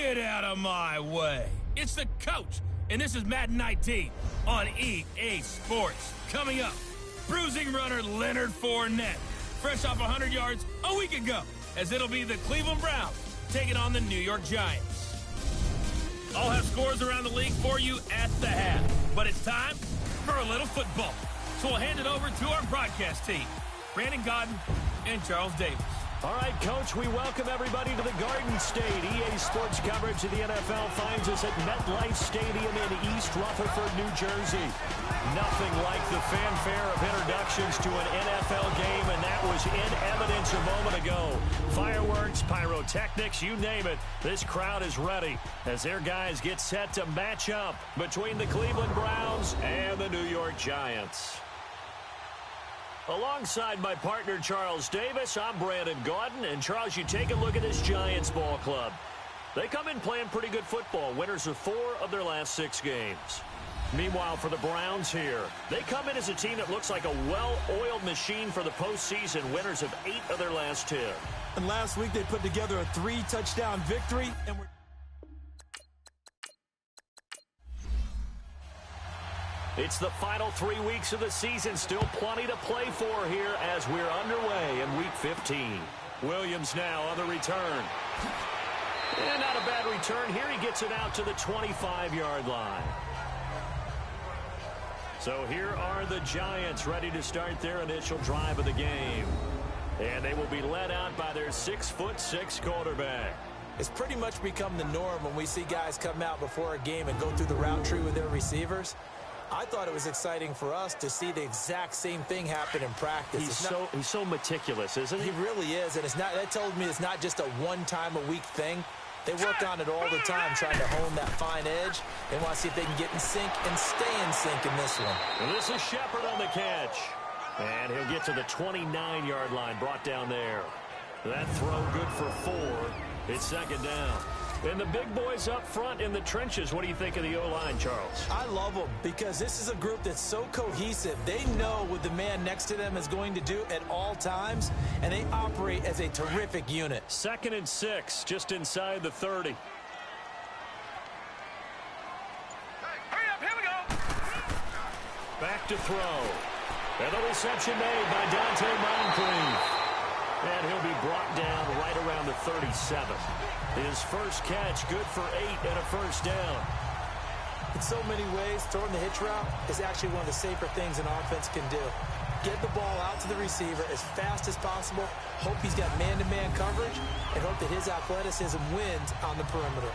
Get out of my way. It's the coach, and this is Madden 19 on EA Sports. Coming up, bruising runner Leonard Fournette, fresh off 100 yards a week ago, as it'll be the Cleveland Browns taking on the New York Giants. I'll have scores around the league for you at the half, but it's time for a little football. So we'll hand it over to our broadcast team, Brandon Godden and Charles Davis. All right, Coach, we welcome everybody to the Garden State. EA Sports coverage of the NFL finds us at MetLife Stadium in East Rutherford, New Jersey. Nothing like the fanfare of introductions to an NFL game, and that was in evidence a moment ago. Fireworks, pyrotechnics, you name it. This crowd is ready as their guys get set to match up between the Cleveland Browns and the New York Giants. Alongside my partner, Charles Davis, I'm Brandon Gaudin. And, Charles, you take a look at this Giants ball club. They come in playing pretty good football, winners of 4 of their last 6 games. Meanwhile, for the Browns here, they come in as a team that looks like a well-oiled machine for the postseason, winners of 8 of their last 10. And last week they put together a 3-touchdown victory, and we're... It's the final 3 weeks of the season. Still plenty to play for here as we're underway in Week 15. Williams now on the return. And not a bad return here. He gets it out to the 25-yard line. So here are the Giants ready to start their initial drive of the game. And they will be led out by their 6'6" quarterback. It's pretty much become the norm when we see guys come out before a game and go through the route tree with their receivers. I thought it was exciting for us to see the exact same thing happen in practice. He's so meticulous, isn't he? He really is, and that tells me it's not just a one-time-a-week thing. They work on it all the time, trying to hone that fine edge. They want to see if they can get in sync and stay in sync in this one. And this is Shepard on the catch. And he'll get to the 29-yard line, brought down there. That throw good for 4. It's second down. And the big boys up front in the trenches. What do you think of the O-line, Charles? I love them because this is a group that's so cohesive. They know what the man next to them is going to do at all times, and they operate as a terrific unit. 2nd and 6, just inside the 30. Hey, hurry up, here we go. Back to throw. And the reception made by Dante Moncrief. And he'll be brought down right around the 37. His first catch, good for 8 and a first down. In so many ways, throwing the hitch route is actually one of the safer things an offense can do. Get the ball out to the receiver as fast as possible, hope he's got man-to-man coverage, and hope that his athleticism wins on the perimeter.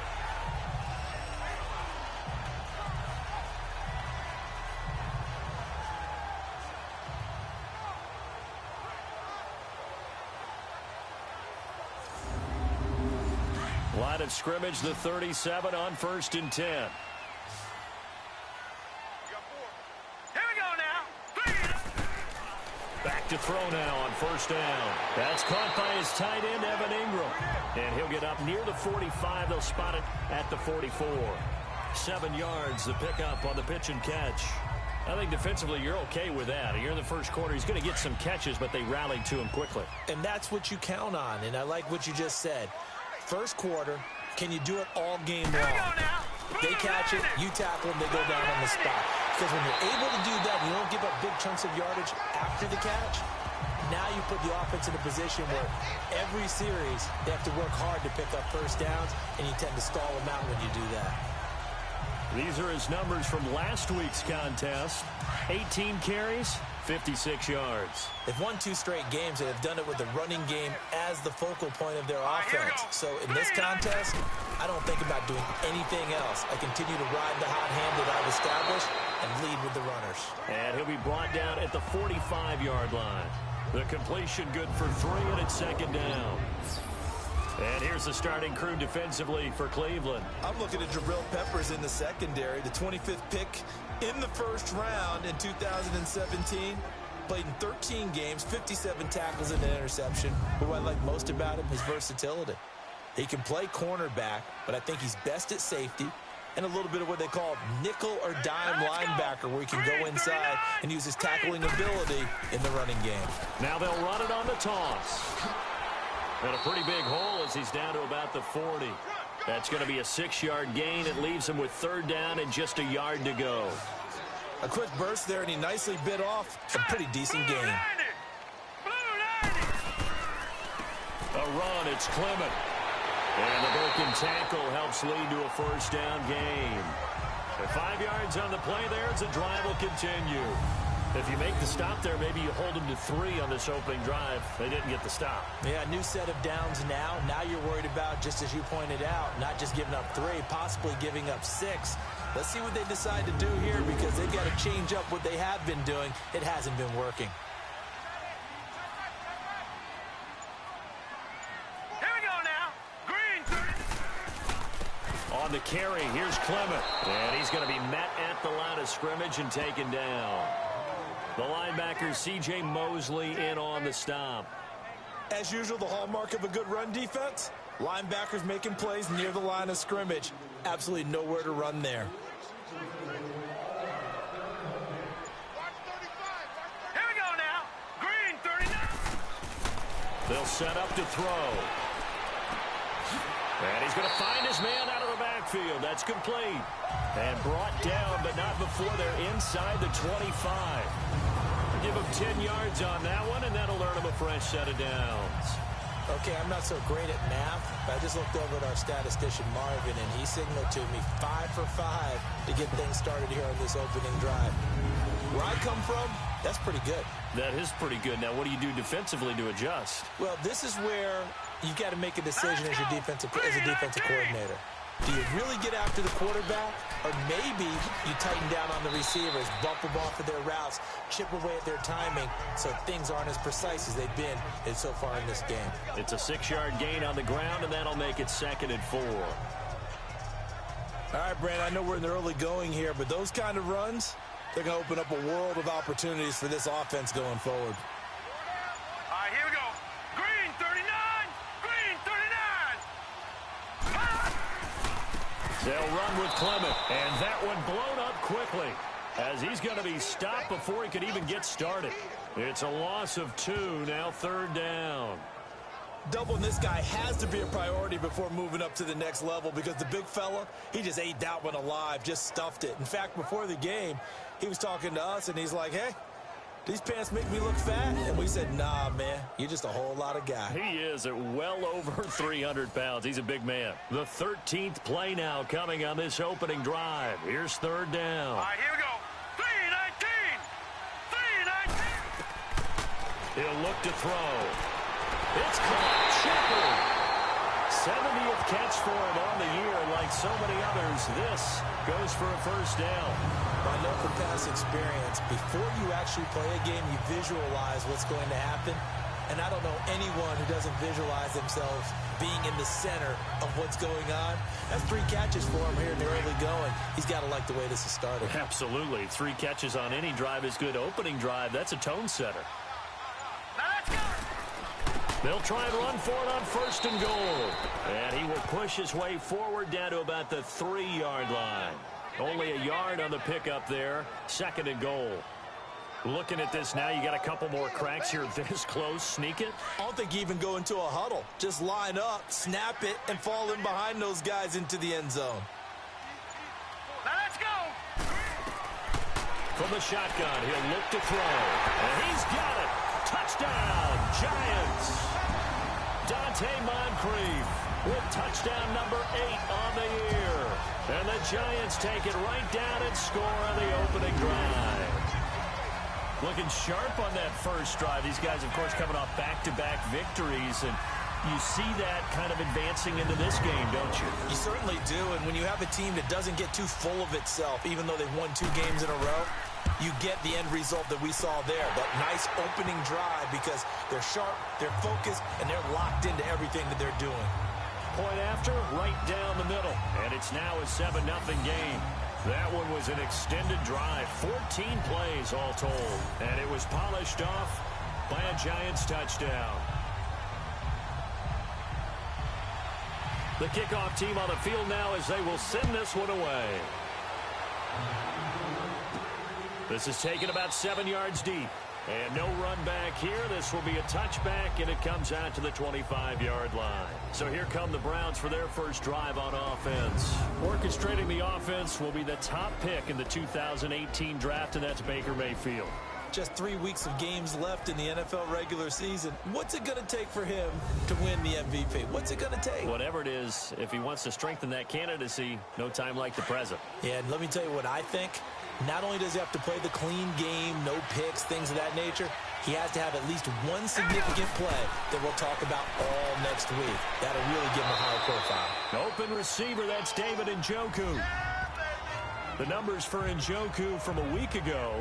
Line of scrimmage, the 37 on 1st and 10. Here we go now. Back to throw now on 1st down. That's caught by his tight end, Evan Ingram. And he'll get up near the 45. They'll spot it at the 44. 7 yards, the pickup on the pitch and catch. I think defensively you're okay with that. You're in the first quarter. He's going to get some catches, but they rallied to him quickly. And that's what you count on, and I like what you just said. First quarter, can you do it all game long? They catch it, you tackle them, they go down on the spot. Because when you're able to do that, you don't give up big chunks of yardage after the catch. Now you put the offense in a position where every series they have to work hard to pick up first downs, and you tend to stall them out when you do that. These are his numbers from last week's contest. 18 carries, 56 yards. They've won 2 straight games and have done it with the running game as the focal point of their offense. So in this contest, I don't think about doing anything else. I continue to ride the hot hand that I've established and lead with the runners. And he'll be brought down at the 45-yard line. The completion good for 3, and it's second down. And here's the starting crew defensively for Cleveland. I'm looking at Jabril Peppers in the secondary, the 25th pick in the first round in 2017. Played in 13 games, 57 tackles and an interception. What I like most about him, his versatility. He can play cornerback, but I think he's best at safety. And a little bit of what they call nickel or dime linebacker, where he can go inside and use his tackling ability in the running game. Now they'll run it on the toss. And a pretty big hole as he's down to about the 40. That's going to be a 6-yard gain. It leaves him with 3rd down and just a yard to go. A quick burst there, and he nicely bit off a pretty decent gain. A run, it's Clement. And the broken tackle helps lead to a 1st down gain. And 5 yards on the play there as the drive will continue. If you make the stop there, maybe you hold them to 3 on this opening drive. They didn't get the stop. Yeah, new set of downs now. Now you're worried about, just as you pointed out, not just giving up 3, possibly giving up 6. Let's see what they decide to do here, because they've got to change up what they have been doing. It hasn't been working. Here we go now. Green 30. On the carry, here's Clement. And he's going to be met at the line of scrimmage and taken down. The linebacker, C.J. Mosley, in on the stop. As usual, the hallmark of a good run defense, linebackers making plays near the line of scrimmage. Absolutely nowhere to run there. Here we go now. Green 39. They'll set up to throw. And he's going to find his man out of the backfield. That's complete. And brought down, but not before they're inside the 25. Give him 10 yards on that one, and that'll earn him a fresh set of downs. Okay, I'm not so great at math, but I just looked over at our statistician, Marvin, and he signaled to me 5 for 5 to get things started here on this opening drive. Where I come from, that's pretty good. That is pretty good. Now, what do you do defensively to adjust? Well, this is where you've got to make a decision as a defensive coordinator. Do you really get after the quarterback, or maybe you tighten down on the receivers, bump them off of their routes, chip away at their timing so things aren't as precise as they've been so far in this game? It's a 6-yard gain on the ground, and that'll make it 2nd and 4. All right, Brand, I know we're in the early going here, but those kind of runs, they're going to open up a world of opportunities for this offense going forward. All right, here we go. Green 39. Green 39. They'll run with Clement, and that one blown up quickly as he's going to be stopped before he could even get started. It's a loss of 2, now 3rd down. Doubling this guy has to be a priority before moving up to the next level, because the big fella, he just ate that one alive, just stuffed it. In fact, before the game, he was talking to us, and he's like, hey, these pants make me look fat? And we said, nah, man, you're just a whole lot of guy. He is at well over 300 pounds. He's a big man. The 13th play now coming on this opening drive. Here's 3rd down. All right, here we go. 3-19. 3-19. He'll look to throw. It's caught. Shepard. 70th catch for him on the year. Like so many others, this goes for a 1st down. I know from past experience, before you actually play a game, you visualize what's going to happen. And I don't know anyone who doesn't visualize themselves being in the center of what's going on. That's 3 catches for him here in the early going. He's got to like the way this is started. Absolutely. 3 catches on any drive is good. Opening drive, that's a tone setter. Now let's go. They'll try and run for it on 1st and goal. And he will push his way forward down to about the 3-yard line. Only a yard on the pickup there. 2nd and goal. Looking at this now, you got a couple more cracks here this close. Sneak it. I don't think you even go into a huddle. Just line up, snap it, and fall in behind those guys into the end zone. Now let's go. From the shotgun, he'll look to throw. And he's got it. Touchdown, Giants. Dante Moncrief with touchdown number 8 on the year. And the Giants take it right down and score on the opening drive. Looking sharp on that first drive. These guys, of course, coming off back-to-back victories, and you see that kind of advancing into this game, don't you? You certainly do, and when you have a team that doesn't get too full of itself, even though they've won 2 games in a row, you get the end result that we saw there. That nice opening drive, because they're sharp, they're focused, and they're locked into everything that they're doing. Point after, right down the middle, and it's now a 7-0 game. That one was an extended drive, 14 plays all told, and it was polished off by a Giants touchdown. The kickoff team on the field now as they will send this one away. This is taken about 7 yards deep. And no run back here. This will be a touchback, and it comes out to the 25-yard line. So here come the Browns for their first drive on offense. Orchestrating the offense will be the top pick in the 2018 draft, and that's Baker Mayfield. Just 3 weeks of games left in the NFL regular season. What's it going to take for him to win the MVP? What's it going to take? Whatever it is, if he wants to strengthen that candidacy, no time like the present. Yeah, and let me tell you what I think. Not only does he have to play the clean game, no picks, things of that nature, he has to have at least one significant play that we'll talk about all next week. That'll really give him a higher profile. Open receiver, that's David Njoku. The numbers for Njoku from a week ago: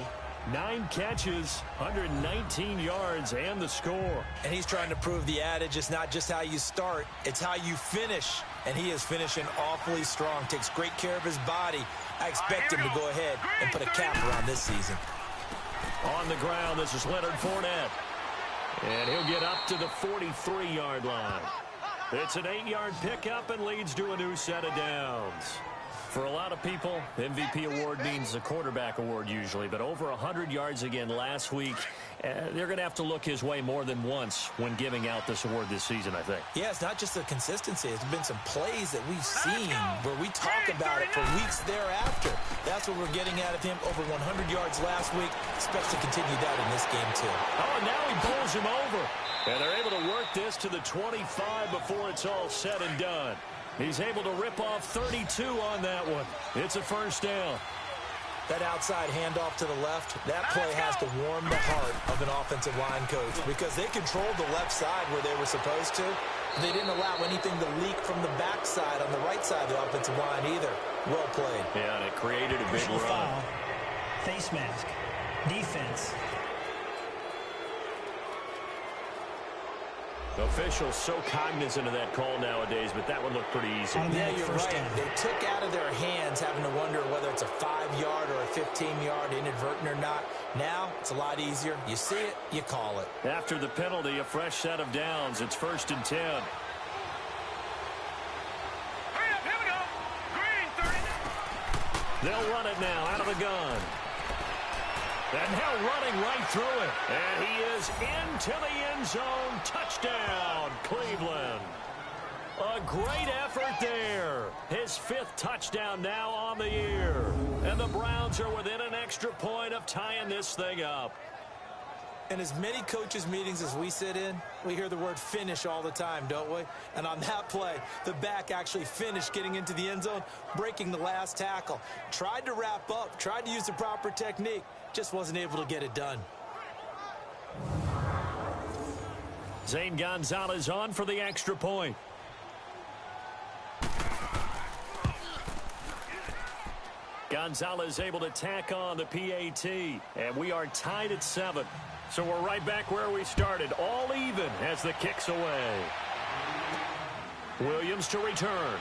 9 catches, 119 yards, and the score. And he's trying to prove the adage, it's not just how you start, it's how you finish. And he is finishing awfully strong, takes great care of his body. I expect him to go ahead and put a cap around this season. On the ground, this is Leonard Fournette. And he'll get up to the 43-yard line. It's an 8-yard pickup and leads to a new set of downs. For a lot of people, MVP award means a quarterback award usually, but over 100 yards again last week. They're going to have to look his way more than once when giving out this award this season, I think. Yeah, it's not just the consistency. It's been some plays that we've seen where we talk about it for weeks thereafter. That's what we're getting out of him. Over 100 yards last week. Expects to continue that in this game, too. Oh, and now he bowls him over. And they're able to work this to the 25 before it's all said and done. He's able to rip off 32 on that one. It's a first down. That outside handoff to the left, that play has to warm the heart of an offensive line coach because they controlled the left side where they were supposed to. They didn't allow anything to leak from the backside on the right side of the offensive line either. Well played. Yeah, and it created a big run. Foul, face mask, defense. Officials so cognizant of that call nowadays, but that one looked pretty easy. Yeah, you're right. They took out of their hands having to wonder whether it's a 5-yard or a 15-yard inadvertent or not. Now, it's a lot easier. You see it, you call it. After the penalty, a fresh set of downs. It's 1st and 10. Hurry up, here we go. Green, 39. They'll run it now out of the gun. And now running right through it. And he is into the end zone. Touchdown, Cleveland. A great effort there. His 5th touchdown now on the year. And the Browns are within an extra point of tying this thing up. In as many coaches' meetings as we sit in, we hear the word finish all the time, don't we? And on that play, the back actually finished getting into the end zone, breaking the last tackle. Tried to wrap up, tried to use the proper technique, just wasn't able to get it done. Zane Gonzalez on for the extra point. Gonzalez able to tack on the PAT, and we are tied at 7. So we're right back where we started, all even as the kick's away. Williams to return.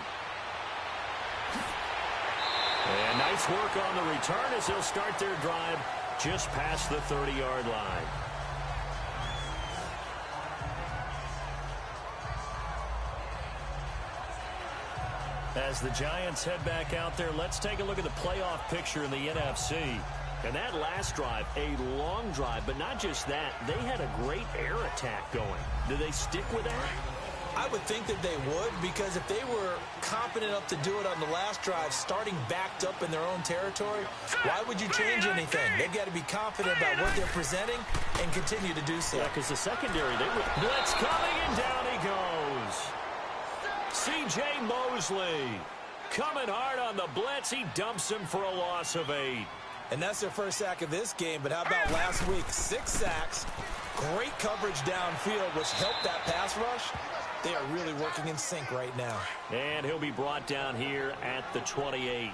And nice work on the return as they'll start their drive just past the 30-yard line. As the Giants head back out there, let's take a look at the playoff picture in the NFC. And that last drive, a long drive, but not just that. They had a great air attack going. Do they stick with that? I would think that they would, because if they were confident enough to do it on the last drive, starting backed up in their own territory, why would you change anything? They've got to be confident about what they're presenting and continue to do so. Yeah, because the secondary, they were blitz coming, and down he goes. C.J. Mosley coming hard on the blitz. He dumps him for a loss of 8. And that's their first sack of this game, but how about last week? 6 sacks, great coverage downfield, which helped that pass rush. They are really working in sync right now. And he'll be brought down here at the 28.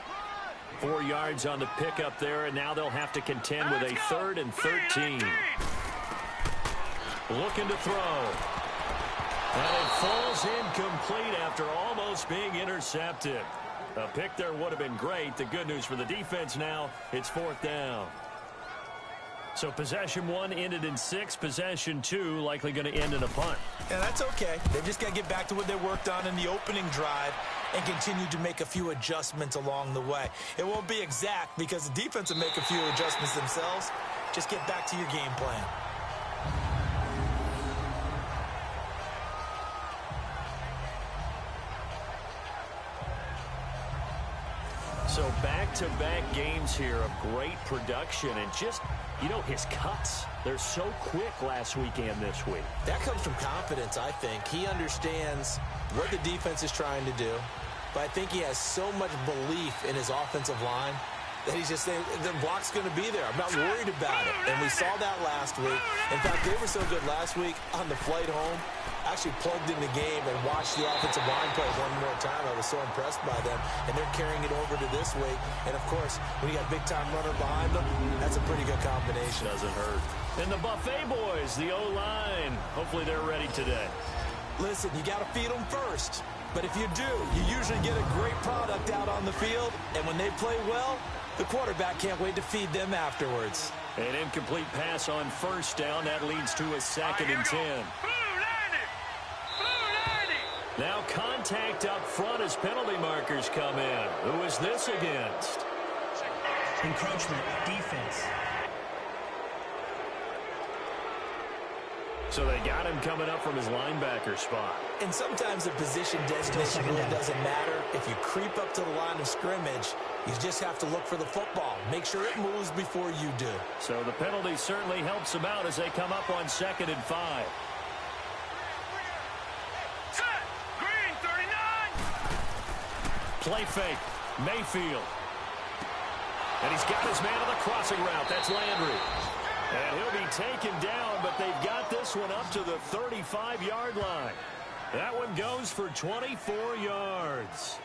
4 yards on the pickup there, and now they'll have to contend with a 3rd and 13. Looking to throw. And it falls incomplete after almost being intercepted. A pick there would have been great. The good news for the defense now, it's 4th down. So possession 1 ended in 6. Possession 2 likely going to end in a punt. Yeah, that's okay. They've just got to get back to what they worked on in the opening drive and continue to make a few adjustments along the way. It won't be exact because the defense will make a few adjustments themselves, Just get back to your game plan. So back-to-back games here of great production and just, his cuts. They're so quick last week and this week. That comes from confidence, I think. He understands what the defense is trying to do, but I think he has so much belief in his offensive line that he's just saying, the block's going to be there. I'm not worried about it. And we saw that last week. In fact, they were so good last week on the flight home. I actually plugged in the game and watched the offensive line play one more time. I was so impressed by them. And they're carrying it over to this week. And, of course, when you got a big-time runner behind them, that's a pretty good combination. Doesn't hurt. And the Buffet boys, the O-line, hopefully they're ready today. Listen, you got to feed them first. But if you do, you usually get a great product out on the field. And when they play well, the quarterback can't wait to feed them afterwards. An incomplete pass on first down. That leads to a 2nd and 10. Now contact up front as penalty markers come in. Who is this against? Encroachment, defense. So they got him coming up from his linebacker spot. And sometimes the position designation really doesn't matter. If you creep up to the line of scrimmage, you just have to look for the football. Make sure it moves before you do. So the penalty certainly helps them out as they come up on 2nd and 5. Set. Green 39. Play fake. Mayfield. And he's got his man on the crossing route. That's Landry. And he'll be taken down, but they've got this one up to the 35-yard line. That one goes for 24 yards.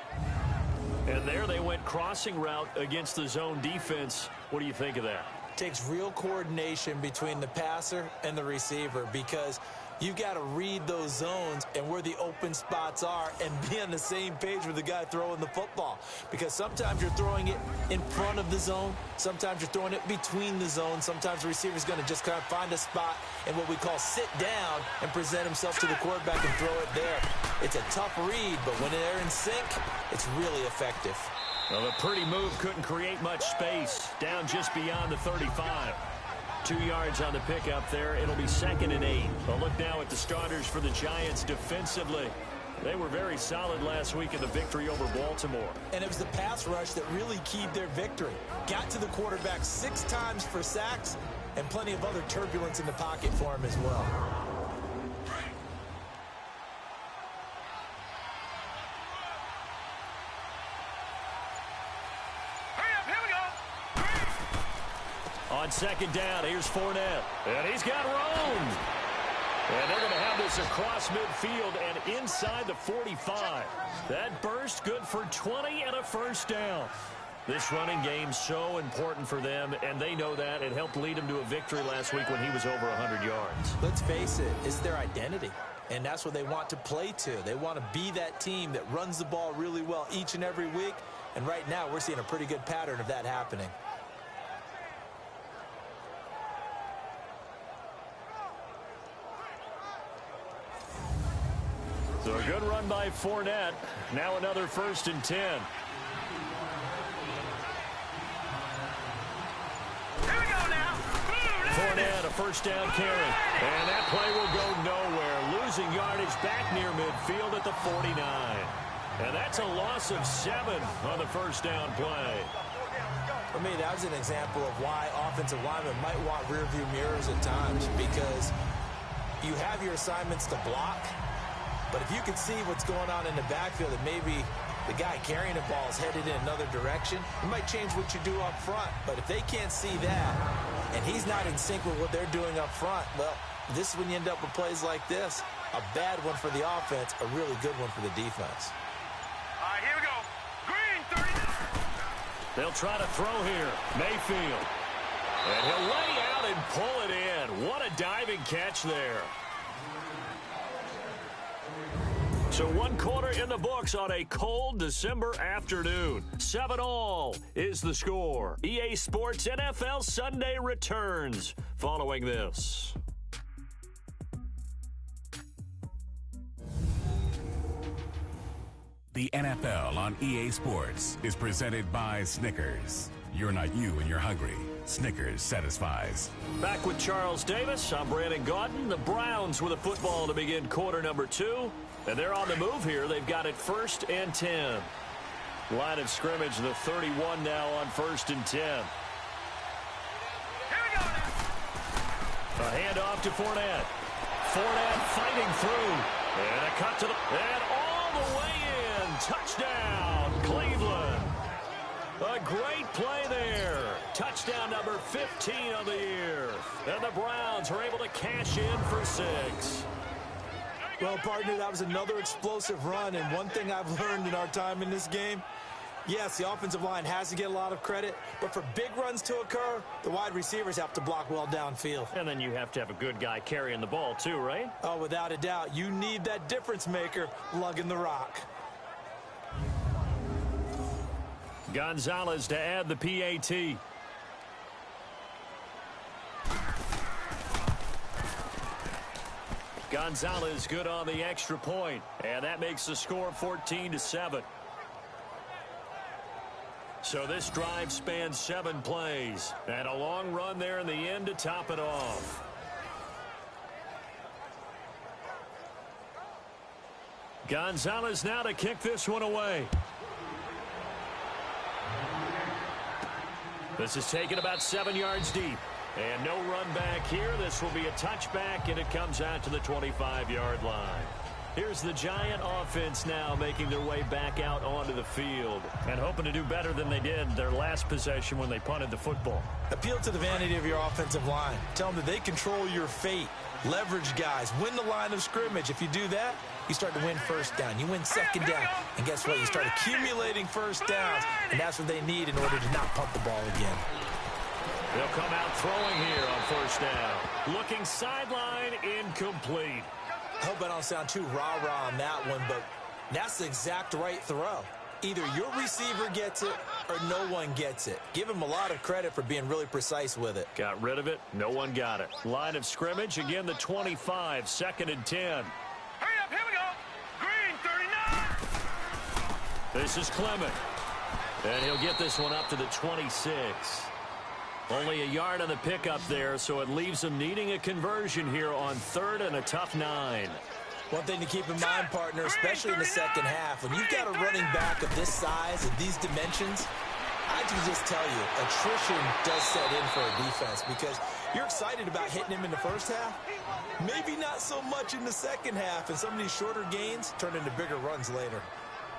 And there they went crossing route against the zone defense. What do you think of that? Takes real coordination between the passer and the receiver because you've got to read those zones and where the open spots are and be on the same page with the guy throwing the football. Because sometimes you're throwing it in front of the zone. Sometimes you're throwing it between the zones. Sometimes the receiver's going to just kind of find a spot and what we call sit down and present himself to the quarterback and throw it there. It's a tough read, but when they're in sync, it's really effective. Well, the pretty move couldn't create much space. Down just beyond the 35. 2 yards on the pickup there. It'll be 2nd and 8. A look now at the starters for the Giants defensively. They were very solid last week in the victory over Baltimore. And it was the pass rush that really keyed their victory. Got to the quarterback 6 times for sacks and plenty of other turbulence in the pocket for him as well. On 2nd down, here's Fournette. And he's got room. And they're going to have this across midfield and inside the 45. That burst good for 20 and a first down. This running game so important for them, and they know that. It helped lead him to a victory last week when he was over 100 yards. Let's face it, it's their identity. And that's what they want to play to. They want to be that team that runs the ball really well each and every week. And right now, we're seeing a pretty good pattern of that happening. So a good run by Fournette. Now another 1st and 10. Here we go now. Fournette, a first down carry. And that play will go nowhere. Losing yardage back near midfield at the 49. And that's a loss of 7 on the first down play. For me, that was an example of why offensive linemen might want rearview mirrors at times, because you have your assignments to block, but if you can see what's going on in the backfield and maybe the guy carrying the ball is headed in another direction, you might change what you do up front. But if they can't see that and he's not in sync with what they're doing up front, well, this is when you end up with plays like this. A bad one for the offense, a really good one for the defense. All right, here we go. Green 39. They'll try to throw here. Mayfield. And he'll lay out and pull it in. What a diving catch there. So 1 quarter in the books on a cold December afternoon. 7-all is the score. EA Sports NFL Sunday returns following this. The NFL on EA Sports is presented by Snickers. You're not you and you're hungry. Snickers satisfies. Back with Charles Davis. I'm Brandon Gaudin. The Browns with a football to begin quarter number 2. And they're on the move here. They've got it 1st and 10. Line of scrimmage, the 31 now on 1st and 10. A handoff to Fournette. Fournette fighting through. And a cut to the... And all the way in. Touchdown, Cleveland. A great play there. Touchdown number 15 of the year. And the Browns are able to cash in for 6. Well, partner, that was another explosive run. And one thing I've learned in our time in this game, yes, the offensive line has to get a lot of credit, but for big runs to occur, the wide receivers have to block well downfield. And then you have to have a good guy carrying the ball too, right? Oh, without a doubt. You need that difference maker lugging the rock. Gonzalez to add the PAT. Gonzalez good on the extra point, and that makes the score 14-7. So this drive spans 7 plays, and a long run there in the end to top it off. Gonzalez now to kick this one away. This is taken about 7 yards deep. And no run back here. This will be a touchback, and it comes out to the 25-yard line. Here's the Giant offense now making their way back out onto the field and hoping to do better than they did their last possession when they punted the football. Appeal to the vanity of your offensive line. Tell them that they control your fate. Leverage guys. Win the line of scrimmage. If you do that, you start to win first down. You win second down. And guess what? You start accumulating first downs, and that's what they need in order to not punt the ball again. They'll come out throwing here on 1st down. Looking sideline, incomplete. I hope I don't sound too rah-rah on that one, but that's the exact right throw. Either your receiver gets it or no one gets it. Give him a lot of credit for being really precise with it. Got rid of it. No one got it. Line of scrimmage, again the 25, 2nd and 10. Hurry up, here we go. Green, 39. This is Clement. And he'll get this one up to the 26. Only a yard on the pickup there, so it leaves them needing a conversion here on 3rd and a tough 9. One thing to keep in mind, partner, especially in the second half, when you've got a running back of this size and these dimensions, I can just tell you, attrition does set in for a defense because you're excited about hitting him in the first half. Maybe not so much in the second half, and some of these shorter gains turn into bigger runs later.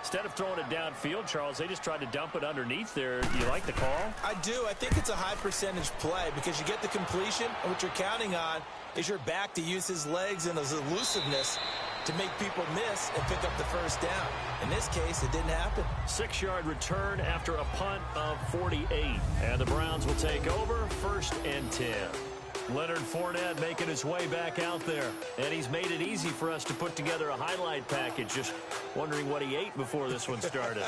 Instead of throwing it downfield, Charles, they just tried to dump it underneath there. You like the call? I do. I think it's a high percentage play because you get the completion, and what you're counting on is your back to use his legs and his elusiveness to make people miss and pick up the first down. In this case, it didn't happen. 6-yard return after a punt of 48. And the Browns will take over 1st and 10. Leonard Fournette making his way back out there. And he's made it easy for us to put together a highlight package. Just wondering what he ate before this one started.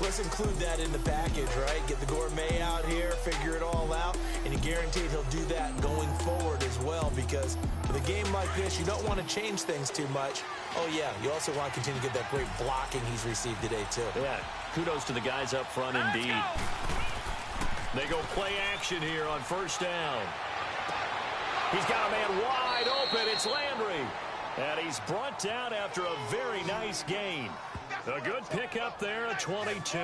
Let's include that in the package, right? Get the gourmet out here, figure it all out, and you're guaranteed he'll do that going forward as well because with a game like this, you don't want to change things too much. Oh, yeah, you also want to continue to get that great blocking he's received today, too. Yeah, kudos to the guys up front indeed. They go play action here on 1st down. He's got a man wide open. It's Landry. And he's brought down after a very nice gain. A good pickup there at 22.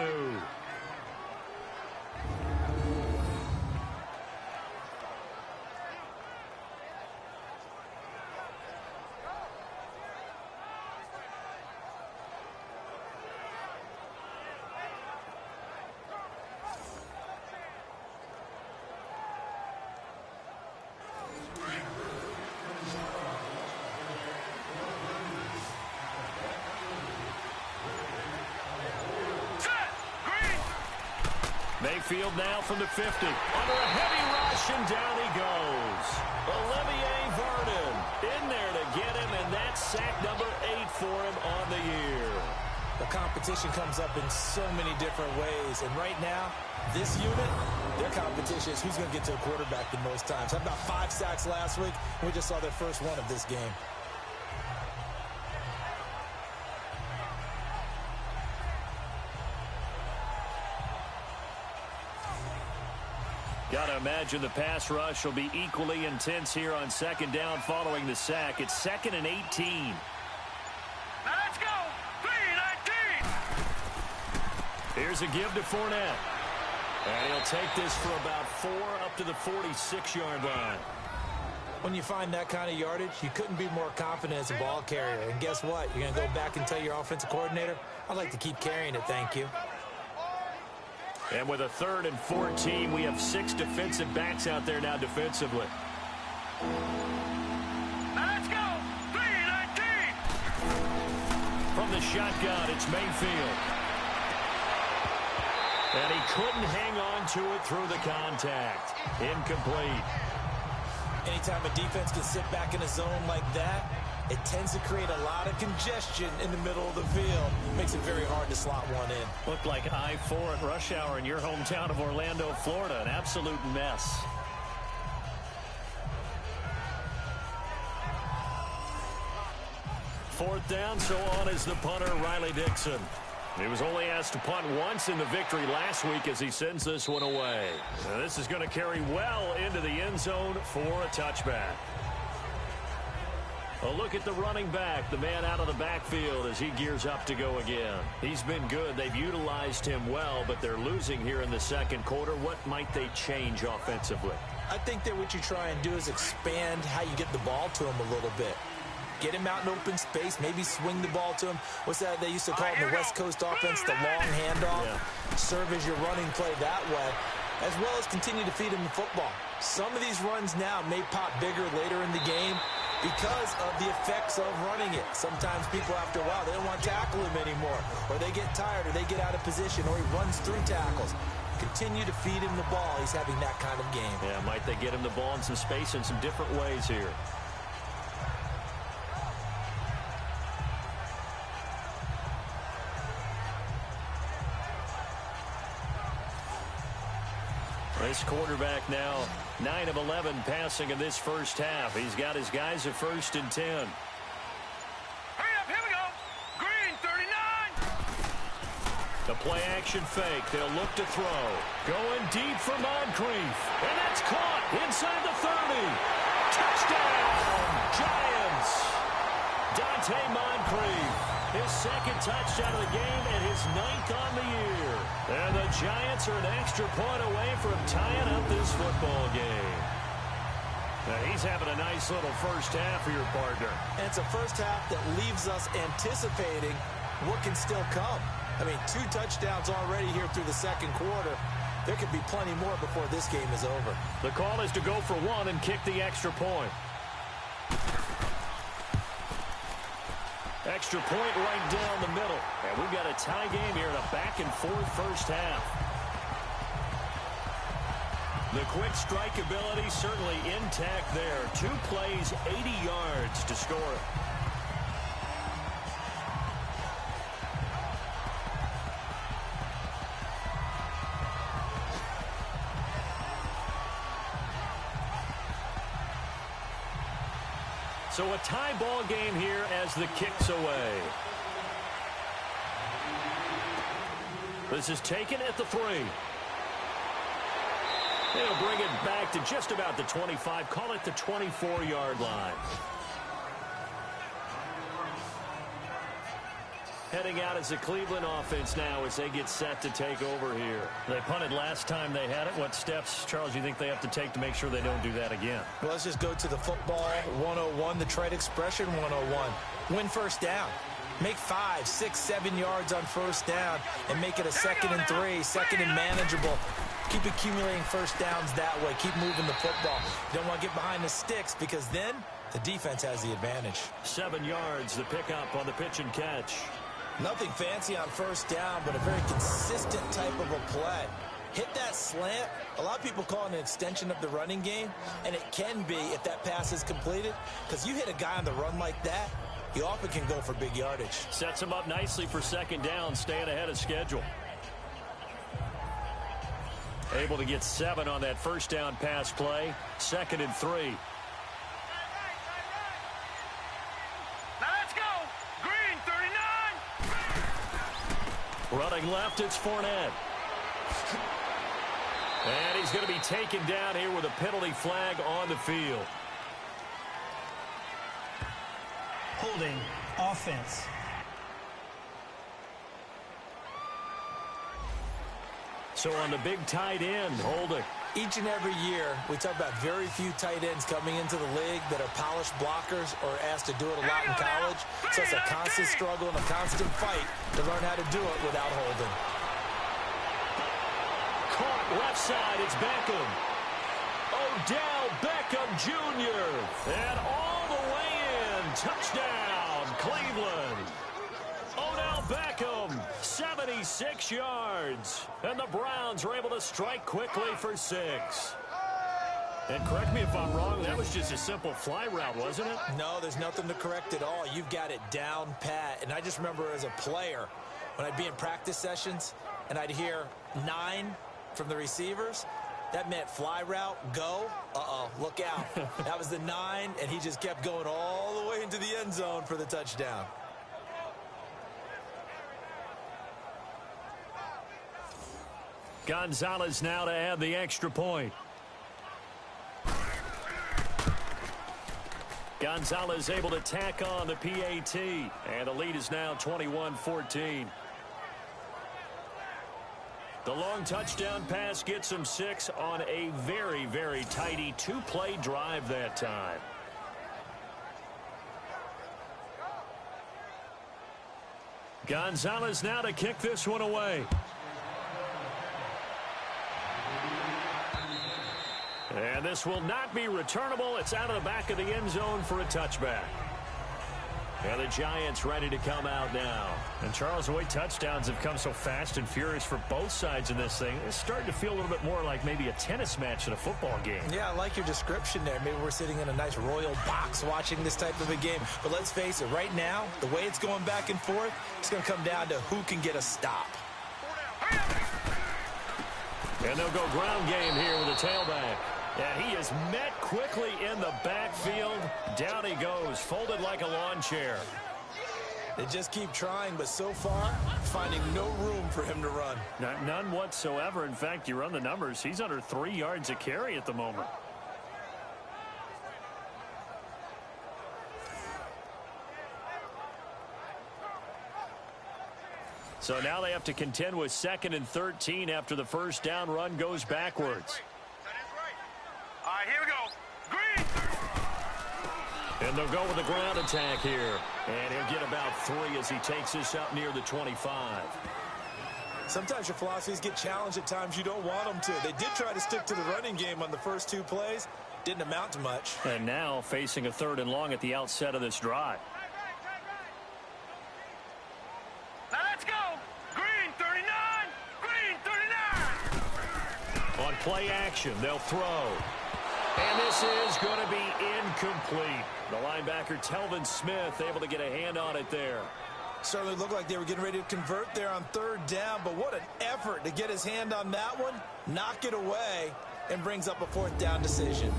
Mayfield now from the 50. Under a heavy rush, and down he goes. Olivier Vernon in there to get him, and that's sack number 8 for him on the year. The competition comes up in so many different ways, and right now, this unit, their competition is who's going to get to the quarterback the most times. Had about 5 sacks last week, and we just saw their first one of this game. imagine the pass rush will be equally intense here on second down following the sack. It's 2nd and 18. Now let's go. 3-19. Here's a give to Fournette. And he'll take this for about 4 up to the 46-yard line. When you find that kind of yardage, you couldn't be more confident as a ball carrier. And guess what? You're going to go back and tell your offensive coordinator, I'd like to keep carrying it, thank you. And with a 3rd and 14, we have 6 defensive backs out there now defensively. Now let's go. 3-19. From the shotgun, it's Mayfield. And he couldn't hang on to it through the contact. Incomplete. Anytime a defense can sit back in a zone like that, it tends to create a lot of congestion in the middle of the field. Makes it very hard to slot one in. Looked like I-4 at rush hour in your hometown of Orlando, Florida. An absolute mess. Fourth down, so on is the punter, Riley Dixon. He was only asked to punt once in the victory last week as he sends this one away. Now this is going to carry well into the end zone for a touchback. A look at the running back, the man out of the backfield as he gears up to go again. He's been good. They've utilized him well, but they're losing here in the second quarter. What might they change offensively? I think that what you try and do is expand how you get the ball to him a little bit. Get him out in open space, maybe swing the ball to him. What's that they used to call it in the West Coast offense, the long handoff? Yeah. Serve as your running play that way, as well as continue to feed him the football. Some of these runs now may pop bigger later in the game because of the effects of running it. Sometimes people, after a while, they don't want to tackle him anymore, or they get tired, or they get out of position, or he runs through tackles. Continue to feed him the ball. He's having that kind of game. Yeah, might they get him the ball in some space in some different ways here. This quarterback now 9 of 11 passing in this first half. He's got his guys at 1st and 10. Hurry up, here we go. Green, 39. The play action fake. They'll look to throw. Going deep for Moncrief. And that's caught inside the 30. Touchdown, Giants. Dante Moncrief. His 2nd touchdown of the game and his 9th on the year. And the Giants are an extra point away from tying up this football game. Now he's having a nice little first half for your partner. And it's a first half that leaves us anticipating what can still come. I mean, 2 touchdowns already here through the second quarter. There could be plenty more before this game is over. The call is to go for 1 and kick the extra point. Extra point right down the middle. And we've got a tie game here in a back-and-forth first half. The quick strike ability certainly intact there. 2 plays, 80 yards to score it. So a tie ball game here as the kick's away. This is taken at the 3. They'll bring it back to just about the 25. Call it the 24-yard line. Heading out as the Cleveland offense now as they get set to take over here. They punted last time they had it. What steps, Charles, do you think they have to take to make sure they don't do that again? Well, let's just go to the football 101, the trade expression 101. Win first down. Make 5, 6, 7 yards on first down and make it a 2nd and 3, 2nd and manageable. Keep accumulating first downs that way. Keep moving the football. You don't want to get behind the sticks because then the defense has the advantage. 7 yards, the pickup on the pitch and catch. Nothing fancy on first down, but a very consistent type of a play. Hit that slant. A lot of people call it an extension of the running game, and it can be if that pass is completed, because you hit a guy on the run like that, you often can go for big yardage. Sets him up nicely for second down, staying ahead of schedule. Able to get 7 on that first down pass play. 2nd and 3. Running left, it's Fournette. And he's going to be taken down here with a penalty flag on the field. Holding offense. So on the big tight end, holding. Each and every year, we talk about very few tight ends coming into the league that are polished blockers or asked to do it a lot in college. So it's a constant struggle and a constant fight to learn how to do it without holding. Caught left side, it's Beckham. Odell Beckham Jr. And all the way in. Touchdown, Cleveland. Odell Beckham, 76 yards. And the Browns were able to strike quickly for 6. And correct me if I'm wrong, that was just a simple fly route, wasn't it? No, there's nothing to correct at all. You've got it down pat. And I just remember as a player, when I'd be in practice sessions and I'd hear 9 from the receivers, that meant fly route, go. Look out. That was the 9, and he just kept going all the way into the end zone for the touchdown. Gonzalez now to add the extra point. Gonzalez able to tack on the PAT. And the lead is now 21-14. The long touchdown pass gets him 6 on a very, very tidy 2-play drive that time. Gonzalez now to kick this one away. And this will not be returnable. It's out of the back of the end zone for a touchback. And the Giants ready to come out now. And Charles, the way touchdowns have come so fast and furious for both sides in this thing, it's starting to feel a little bit more like maybe a tennis match in a football game. Yeah, I like your description there. Maybe we're sitting in a nice royal box watching this type of a game. But let's face it, right now, the way it's going back and forth, it's going to come down to who can get a stop. And they'll go ground game here with the tailback. And he is met quickly in the backfield. Down he goes, folded like a lawn chair. They just keep trying, but so far, finding no room for him to run. None whatsoever. In fact, you run the numbers, he's under 3 yards a carry at the moment. So now they have to contend with 2nd and 13 after the first down run goes backwards. All right, here we go. Green. And they'll go with the ground attack here. And he'll get about 3 as he takes this up near the 25. Sometimes your philosophies get challenged at times you don't want them to. They did try to stick to the running game on the first 2 plays. Didn't amount to much. And now facing a 3rd and long at the outset of this drive. Now let's go. Green 39. Green 39. On play action, they'll throw. And this is going to be incomplete. The linebacker, Telvin Smith, able to get a hand on it there. Certainly looked like they were getting ready to convert there on 3rd down, but what an effort to get his hand on that one, knock it away, and brings up a 4th down decision.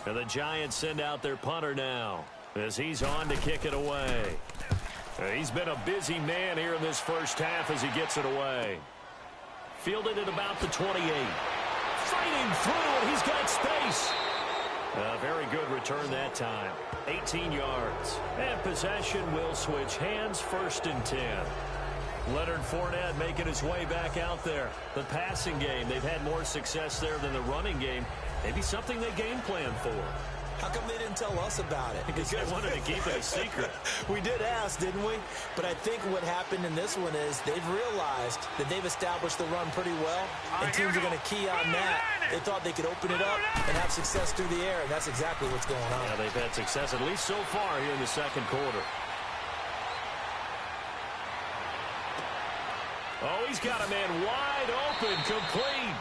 And the Giants send out their punter now as he's on to kick it away. He's been a busy man here in this first half as he gets it away. Fielded at about the 28. Fighting through, and he's got space. A very good return that time. 18 yards. And possession will switch hands, 1st and 10. Leonard Fournette making his way back out there. The passing game, they've had more success there than the running game. Maybe something they game plan for. How come they didn't tell us about it? Because they wanted to keep it a secret. We did ask, didn't we? But I think what happened in this one is they've realized that they've established the run pretty well, and teams are going to key on that. They thought they could open it up and have success through the air, and that's exactly what's going on. Yeah, they've had success, at least so far here in the 2nd quarter. Oh, he's got a man wide open, complete.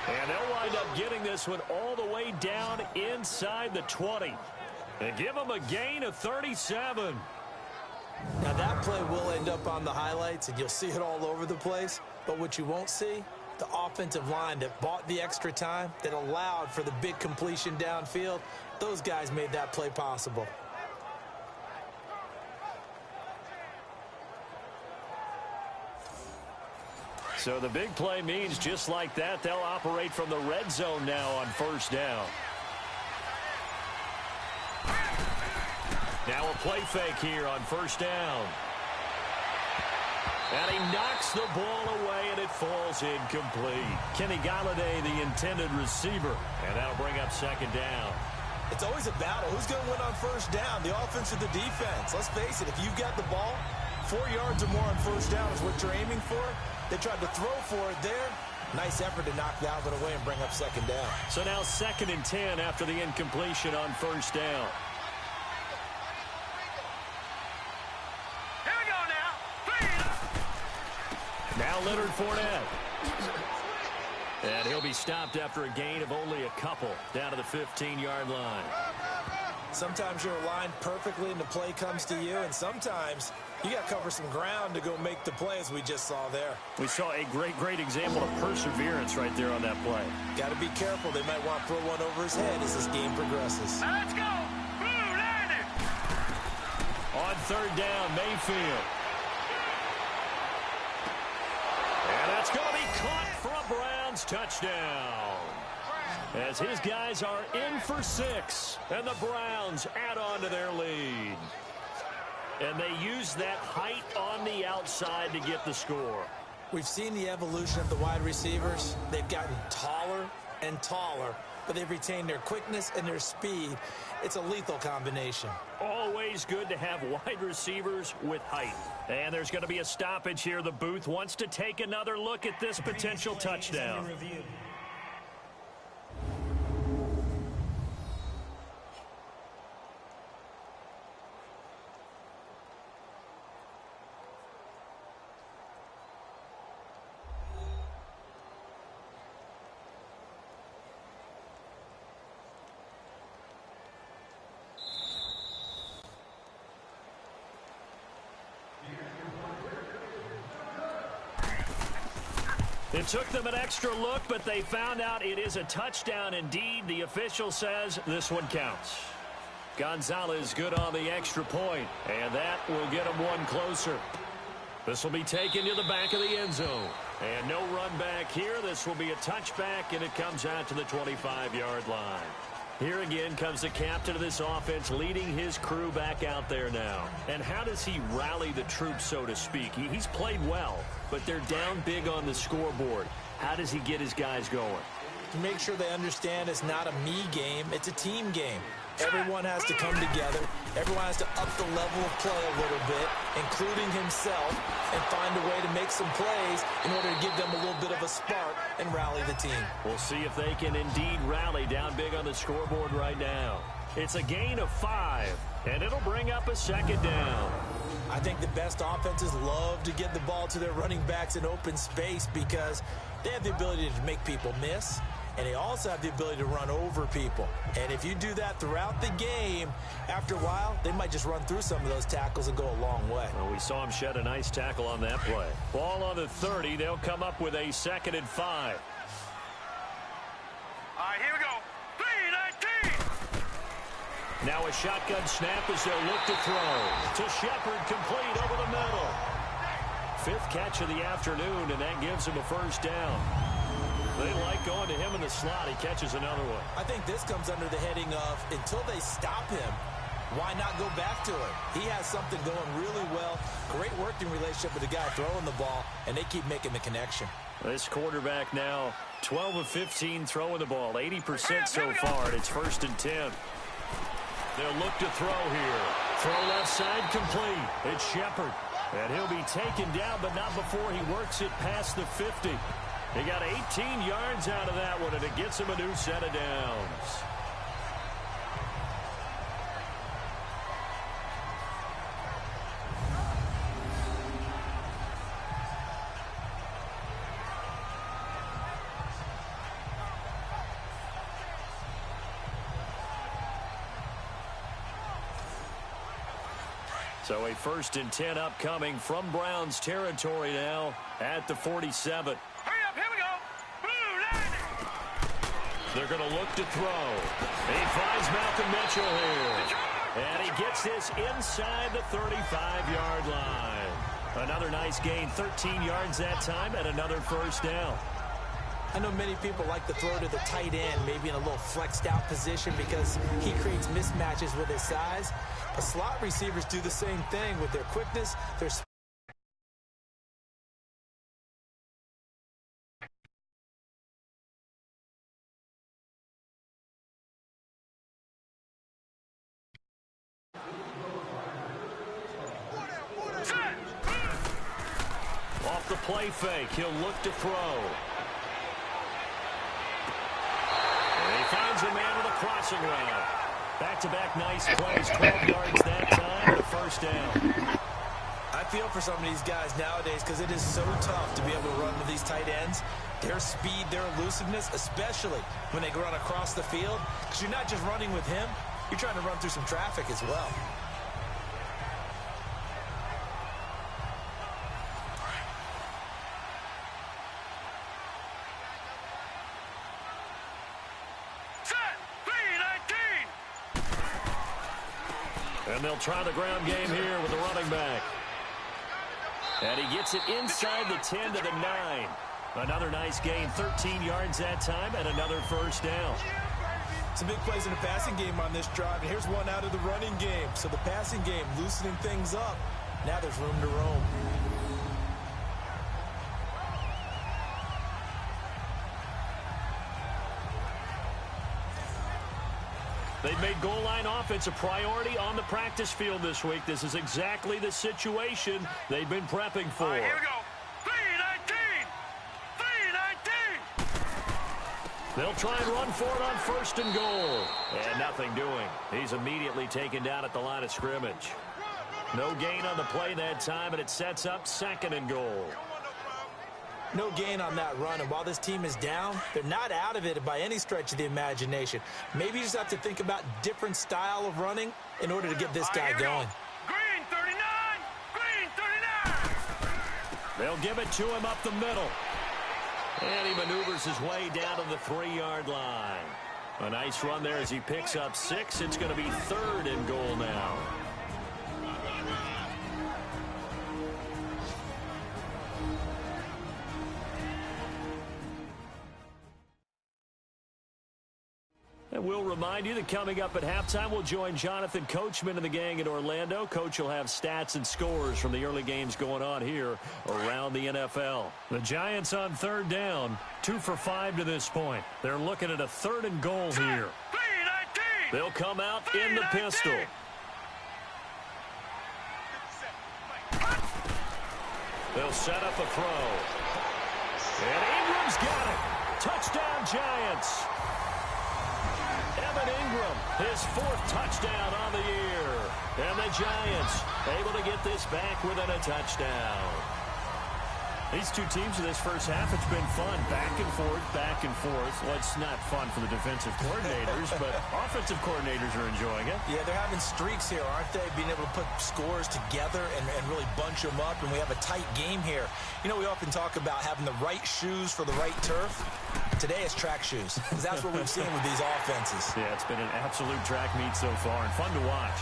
And they'll wind up getting this one all the way down inside the 20. And give them a gain of 37. Now that play will end up on the highlights, and you'll see it all over the place. But what you won't see, the offensive line that bought the extra time, that allowed for the big completion downfield, those guys made that play possible. So the big play means just like that, they'll operate from the red zone now on first down. Now a play fake here on first down. And he knocks the ball away, and it falls incomplete. Kenny Golladay, the intended receiver, and that'll bring up second down. It's always a battle. Who's going to win on first down, the offense or the defense? Let's face it, if you've got the ball, 4 yards or more on first down is what you're aiming for. They tried to throw for it there. Nice effort to knock that one away and bring up second down. So now 2nd and 10 after the incompletion on first down. Here we go now. Now Leonard Fournette. And he'll be stopped after a gain of only a couple down to the 15-yard line. Sometimes you're aligned perfectly and the play comes to you, and sometimes you got to cover some ground to go make the play, as we just saw there. We saw a great example of perseverance right there on that play. Got to be careful. They might want to throw one over his head as this game progresses. Now let's go. Blue landed. On third down, Mayfield. And that's going to be caught for a Browns touchdown. As his guys are in for 6, and the Browns add on to their lead. And they use that height on the outside to get the score. We've seen the evolution of the wide receivers. They've gotten taller and taller, but they've retained their quickness and their speed. It's a lethal combination. Always good to have wide receivers with height. And there's going to be a stoppage here. The booth wants to take another look at this potential touchdown. It took them an extra look, but they found out it is a touchdown indeed. The official says this one counts. Gonzalez good on the extra point, and that will get them one closer. This will be taken to the back of the end zone. And no run back here. This will be a touchback, and it comes out to the 25-yard line. Here again comes the captain of this offense leading his crew back out there now. And how does he rally the troops, so to speak? He's played well, but they're down big on the scoreboard. How does he get his guys going? To make sure they understand it's not a me game, it's a team game. Everyone has to come together. Everyone has to up the level of play a little bit, including himself, and find a way to make some plays in order to give them a little bit of a spark and rally the team. We'll see if they can indeed rally down big on the scoreboard right now. It's a gain of 5, and it'll bring up a second down. I think the best offenses love to get the ball to their running backs in open space because they have the ability to make people miss, and they also have the ability to run over people. And if you do that throughout the game, after a while, they might just run through some of those tackles and go a long way. Well, we saw him shed a nice tackle on that play. Ball on the 30. They'll come up with a 2nd and 5. All right, here we go. 3-19. Now a shotgun snap as they'll look to throw. To Shepard, complete over the middle. 5th catch of the afternoon, and that gives him a first down. They like going to him in the slot. He catches another one. I think this comes under the heading of until they stop him, why not go back to it? He has something going really well. Great working relationship with the guy throwing the ball, and they keep making the connection. This quarterback now 12 of 15 throwing the ball, 80% so far, and it's 1st and 10. They'll look to throw here. Throw left side complete. It's Shepard. And he'll be taken down, but not before he works it past the 50. He got 18 yards out of that one, and it gets him a new set of downs. So a 1st and 10 upcoming from Browns territory now at the 47. Hurry up, here we go. Blue landing. They're going to look to throw. He finds Malcolm Mitchell here. And he gets this inside the 35-yard line. Another nice gain, 13 yards that time, and another first down. I know many people like to throw to the tight end, maybe in a little flexed out position because he creates mismatches with his size. But slot receivers do the same thing with their quickness, their speed. Off the play fake, he'll look to throw. And he finds a man with a crossing route. Back-to-back nice plays, 12 yards that time, and a first down. I feel for some of these guys nowadays because it is so tough to be able to run with these tight ends. Their speed, their elusiveness, especially when they run across the field. Because you're not just running with him, you're trying to run through some traffic as well. And they'll try the ground game here with the running back. And he gets it inside the 10 to the 9. Another nice gain, 13 yards that time, and another first down. Some big plays in the passing game on this drive, and here's one out of the running game. So the passing game loosening things up. Now there's room to roam. They've made goal line offense a priority on the practice field this week. This is exactly the situation they've been prepping for. All right, here we go. 3-19. 3-19. They'll try and run for it on first and goal. And nothing doing. He's immediately taken down at the line of scrimmage. No gain on the play that time, and it sets up second and goal. No gain on that run, and while this team is down, they're not out of it by any stretch of the imagination. Maybe you just have to think about different style of running in order to get this guy going. Green 39. Green 39. They'll give it to him up the middle. And he maneuvers his way down to the 3-yard line. A nice run there as he picks up 6. It's going to be third and goal now. And we'll remind you that coming up at halftime, we'll join Jonathan Coachman and the gang in Orlando. Coach will have stats and scores from the early games going on here around the NFL. The Giants on third down, 2 for 5 to this point. They're looking at a third and goal here. They'll come out in the pistol. They'll set up a throw. And Ingram's got it. Touchdown, Giants. Evan Ingram, his 4th touchdown on the year. And the Giants able to get this back within a touchdown. These two teams in this first half, it's been fun. Back and forth, back and forth. Well, it's not fun for the defensive coordinators, but offensive coordinators are enjoying it. Yeah, they're having streaks here, aren't they? Being able to put scores together and really bunch them up, and we have a tight game here. You know, we often talk about having the right shoes for the right turf. Today it's track shoes, because that's what we've seen with these offenses. Yeah, it's been an absolute track meet so far, and fun to watch.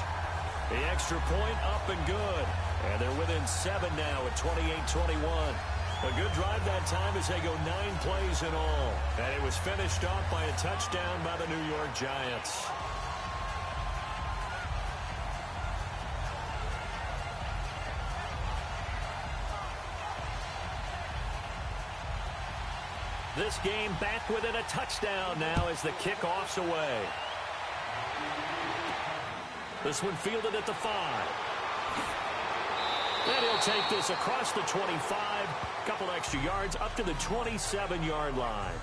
The extra point up and good. And they're within 7 now at 28-21. A good drive that time as they go 9 plays in all. And it was finished off by a touchdown by the New York Giants. This game back within a touchdown now as the kickoff's away. This one fielded at the 5. And he'll take this across the 25. Couple extra yards up to the 27-yard line.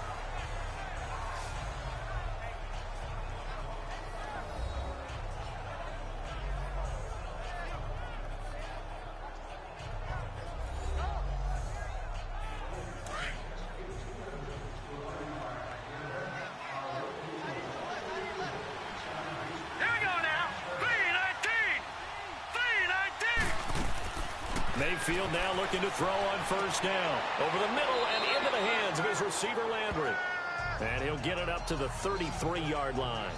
Mayfield now looking to throw on first down. Over the middle and into the hands of his receiver, Landry. And he'll get it up to the 33-yard line.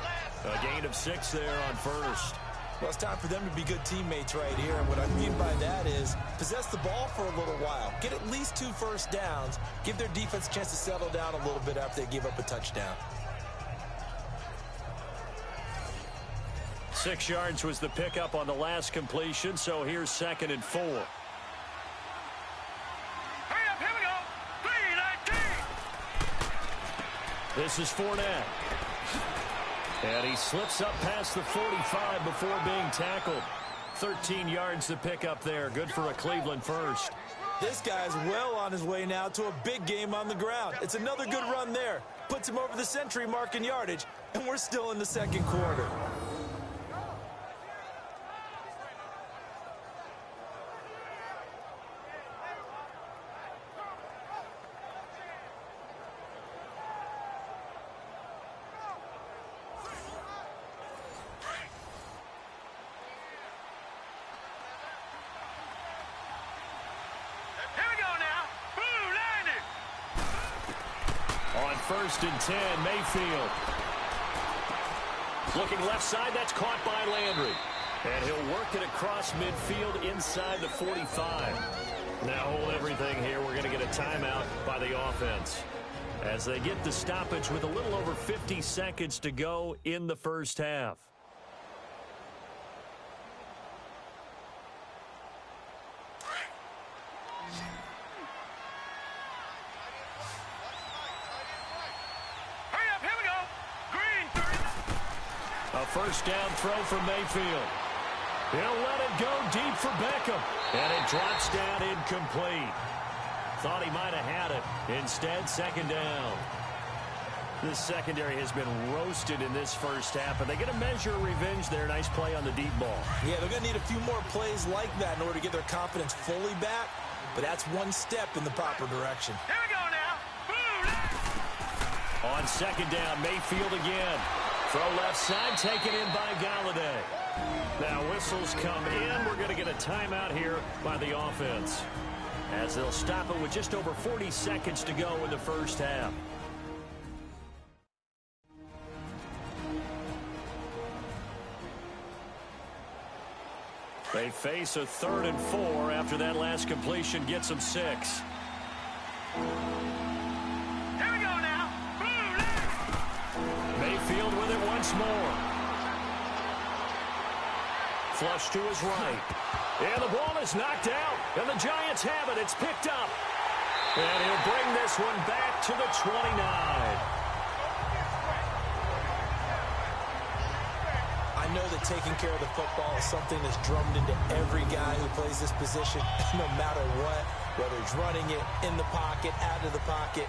A gain of 6 there on first. Well, it's time for them to be good teammates right here. And what I mean by that is possess the ball for a little while. Get at least 2 first downs. Give their defense a chance to settle down a little bit after they give up a touchdown. 6 yards was the pickup on the last completion, so here's 2nd and 4. Hurry up, here we go. 3-19. This is Fournette. And he slips up past the 45 before being tackled. 13 yards to pick up there. Good for a Cleveland first. This guy's well on his way now to a big game on the ground. It's another good run there. Puts him over the century mark in yardage, and we're still in the second quarter. First and 10, Mayfield. Looking left side, that's caught by Landry. And he'll work it across midfield inside the 45. Now hold everything here. We're going to get a timeout by the offense as they get the stoppage with a little over 50 seconds to go in the first half. First down throw for Mayfield. He'll let it go deep for Beckham. And it drops down incomplete. Thought he might have had it. Instead, 2nd down. This secondary has been roasted in this first half, but they get a measure of revenge there. Nice play on the deep ball. Yeah, they're going to need a few more plays like that in order to get their confidence fully back, but that's one step in the proper direction. Here we go now. On 2nd down, Mayfield again. Throw left side, taken in by Galladay. Now whistles come in. We're going to get a timeout here by the offense, as they'll stop it with just over 40 seconds to go in the first half. They face a 3rd and 4 after that last completion gets them 6. Mayfield with it once more. Flush to his right. And the ball is knocked out. And the Giants have it. It's picked up. And he'll bring this one back to the 29. I know that taking care of the football is something that's drummed into every guy who plays this position, no matter what, whether he's running it, in the pocket, out of the pocket.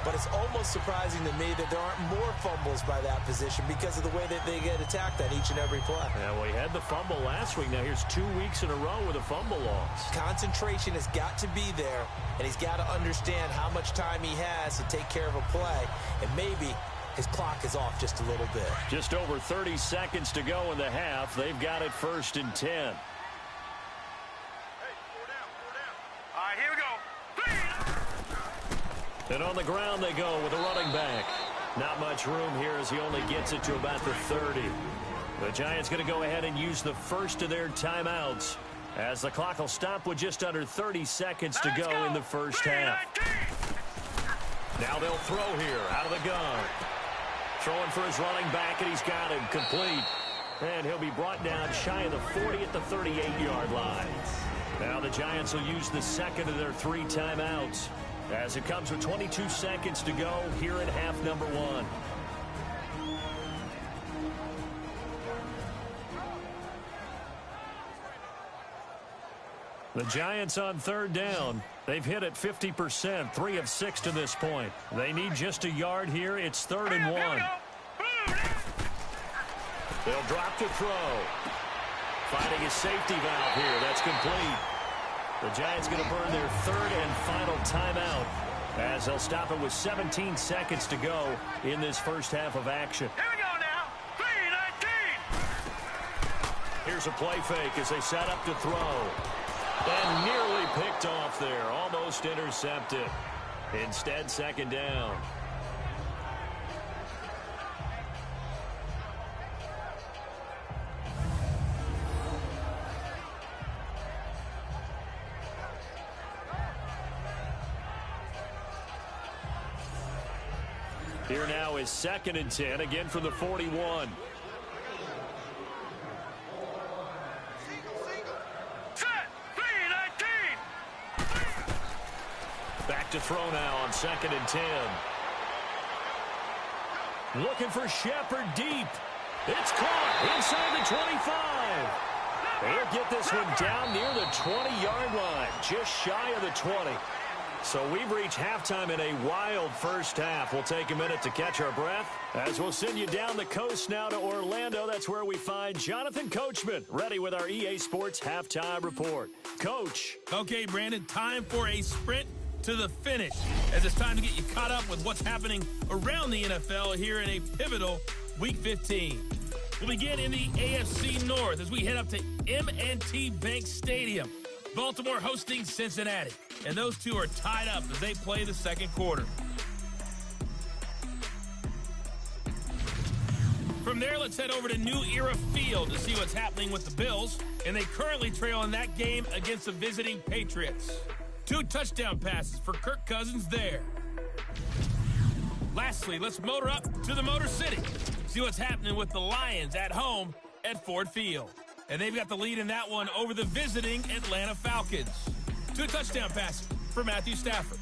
But it's almost surprising to me that there aren't more fumbles by that position because of the way that they get attacked on each and every play. Yeah, well, he had the fumble last week. Now here's 2 weeks in a row with a fumble loss. Concentration has got to be there, and he's got to understand how much time he has to take care of a play, and maybe his clock is off just a little bit. Just over 30 seconds to go in the half. They've got it 1st and 10. Hey, 4 down. All right, here we go. And on the ground they go with a running back. Not much room here as he only gets it to about the 30. The Giants going to go ahead and use the first of their timeouts as the clock will stop with just under 30 seconds to go in the first half. Now they'll throw here out of the gun. Throwing for his running back, and he's got him complete. And he'll be brought down shy of the 40 at the 38-yard line. Now the Giants will use the second of their 3 timeouts as it comes with 22 seconds to go here at half number 1. The Giants on 3rd down. They've hit it 50%, 3 of 6 to this point. They need just a yard here. It's 3rd and 1. They'll drop to throw. Finding his safety valve here. That's complete. The Giants going to burn their 3rd and final timeout as they'll stop it with 17 seconds to go in this first half of action. Here we go now. 3-19. Here's a play fake as they set up to throw. And nearly picked off there. Almost intercepted. Instead, 2nd down. Here now is 2nd and 10, again from the 41. Set. 3-19. Back to throw now on 2nd and 10. Looking for Shepard deep. It's caught inside the 25. They'll get this one down near the 20-yard line, just shy of the 20. So we've reached halftime in a wild first half. We'll take a minute to catch our breath as we'll send you down the coast now to Orlando. That's where we find Jonathan Coachman, ready with our EA Sports Halftime Report. Coach. Okay, Brandon, time for a sprint to the finish, as it's time to get you caught up with what's happening around the NFL here in a pivotal Week 15. We'll begin in the AFC North as we head up to M&T Bank Stadium. Baltimore hosting Cincinnati, and those two are tied up as they play the second quarter. From there, let's head over to New Era Field to see what's happening with the Bills, and they currently trail in that game against the visiting Patriots. 2 touchdown passes for Kirk Cousins there. Lastly, let's motor up to the Motor City. See what's happening with the Lions at home at Ford Field. And they've got the lead in that one over the visiting Atlanta Falcons. 2 touchdown passes for Matthew Stafford.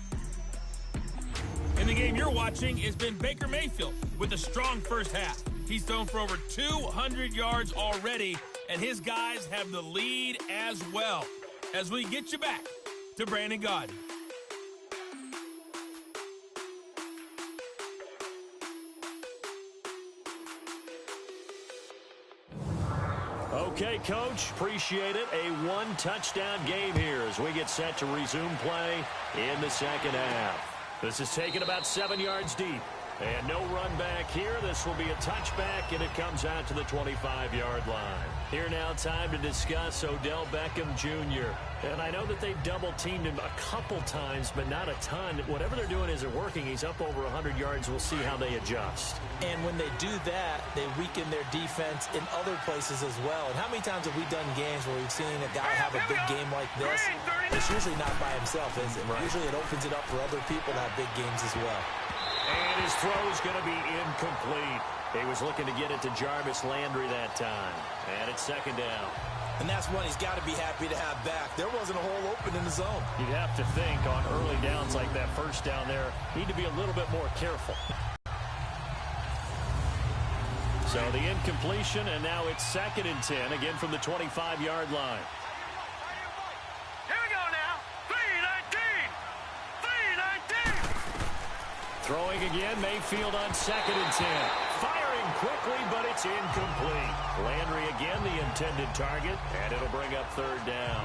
In the game you're watching has been Baker Mayfield with a strong first half. He's thrown for over 200 yards already, and his guys have the lead as well. As we get you back to Brandon Gaudin. Okay, Coach, appreciate it. A 1-touchdown game here as we get set to resume play in the second half. This is taken about 7 yards deep. And no run back here. This will be a touchback, and it comes out to the 25-yard line. Here now, time to discuss Odell Beckham Jr. And I know that they've double-teamed him a couple times, but not a ton. Whatever they're doing isn't working. He's up over 100 yards. We'll see how they adjust. And when they do that, they weaken their defense in other places as well. And how many times have we done games where we've seen a guy have a big game like this? It's usually not by himself, is it? Right. Usually it opens it up for other people to have big games as well. And his throw is going to be incomplete. He was looking to get it to Jarvis Landry that time. And it's second down. And that's one he's got to be happy to have back. There wasn't a hole open in the zone. You'd have to think on early downs like that first down there, need to be a little bit more careful. So the incompletion, and now it's 2nd and 10, again from the 25-yard line. Here we go now. 3-19. 3-19. Throwing again, Mayfield on 2nd and 10. Firing quickly, but it's incomplete. Landry again the intended target, and it'll bring up 3rd down.